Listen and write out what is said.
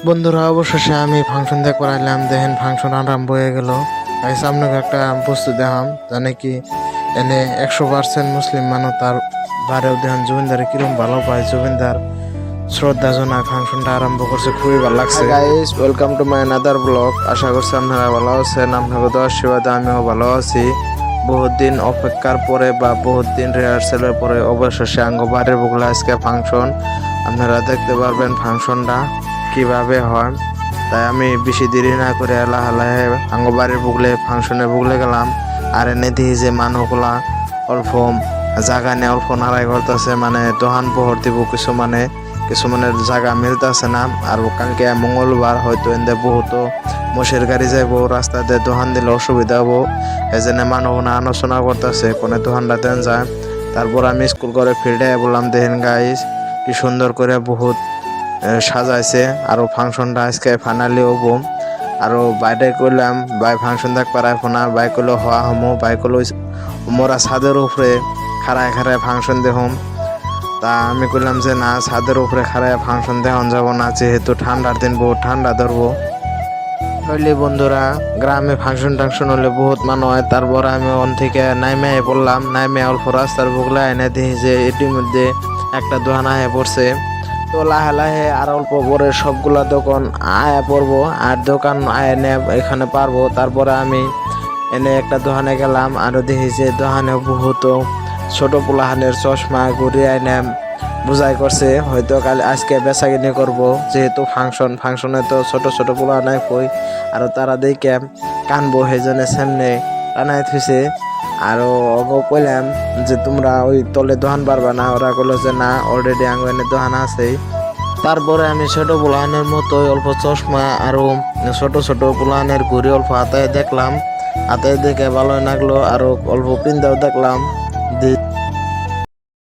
বন্ধুরা, অবশেষে আমি ফাংশন দেখে করাইলাম। দেখেন ফাংশন আরম্ভ হয়ে গেল। তাই সামনে একটা বস্তু দেখাম জানে কি এনে 100% মুসলিম মানুষ তার বারেও দেখেন জুবিনদারে কিরম ভালো পায়। জুবিনদার শ্রদ্ধা জানায় ফাংশনটা আরম্ভ করছে, খুবই ভালো লাগছে। Guys, welcome to my another blog. আশা করছি আপনারা ভালো আছেন। আপনাকে তো আশীর্বাদে আমিও ভালো আছি। বহুত দিন অপেক্ষার পরে বা বহুত দিন রিহার্সেলের পরে অবশেষে বাড়ির বুকলা আজকে ফাংশন। আপনারা দেখতে পারবেন ফাংশনটা কিভাবে হয়। তাই আমি বেশি দেরি না করে লাহে বাড়ির বুকলে ফাংশনে বুকলে গেলাম। আর এনে দেখি যে মানুষগুলা অল্প জায়গা নিয়ে অল্প নাড়াই করতেছে, মানে দোকান পোহর দিব কিছুমানের জায়গা মিলতেছে না। আর কালকে মঙ্গলবার, হয়তো এনে বহুত মোষের গাড়ি যাইব, রাস্তাতে দোকান দিলে অসুবিধা হবো। এজন্য মানুষ আলোচনা করতেছে কোনে দোকানটা দেন যায়। তারপর আমি স্কুল করে ফিল্ডে বললাম, দেখেন গাইস কি সুন্দর করে বহুত সাজাইছে। আরো ফাংশনটা আজকে ফাইনালি হবো। আরো বাইরে করলাম বাই ফাংশন দেখ পারায় ফোনা বাই করলো হওয়া হমো বাই করলো মোরা ছাদের উপরে খাড়ায় ফাংশন দেখুম। তা আমি করলাম যে না, ছাদের উপরে খাড়ায় ফাংশন দেখান যাব না, যেহেতু ঠান্ডার দিন বহুত ঠান্ডা ধরবো। হইলে বন্ধুরা, গ্রামে ফাংশন টাংশন হলে বহুত মানুষ হয়। তারপর আমি ওন থেকে নাইমে পড়লাম। নাইমে অল্প রাস্তার বুকলে এনে দেখি যে এটির মধ্যে একটা দোকান আহে পড়ছে। তো লাহে আর অল্প পরে সবগুলা দোকান আয়া পড়বো, আর দোকান এনে এখানে পারবো। তারপরে আমি এনে একটা দোকানে গেলাম, আরো দেখি যে দোকানে বহুত ছোট পোলাহানের চশমা ঘুরি এনে বুঝাই করছে। হয়তো কাল আজকে বেচাকিনি করবো, যেহেতু ফাংশনে তো ছোট ছোট পোলা নাই কই, আর তারা দেখে কানবো, সেজনে সামনে টানাই থুইছে। আরো কইলাম যে তোমরা ওই তলে দোকান পারবা না। ওরা কইলো যে না, অলরেডি আঙ্গনে দোকান আছে। তারপরে আমি ছোট পোলাহানের মতো অল্প চশমা আরো ছোট ছোট পোলাহানের ঘুরি অল্প হাতায় দেখলাম। হাতায় দেখে ভালোই লাগলো, আরো অল্প পিন্দাও দেখলাম।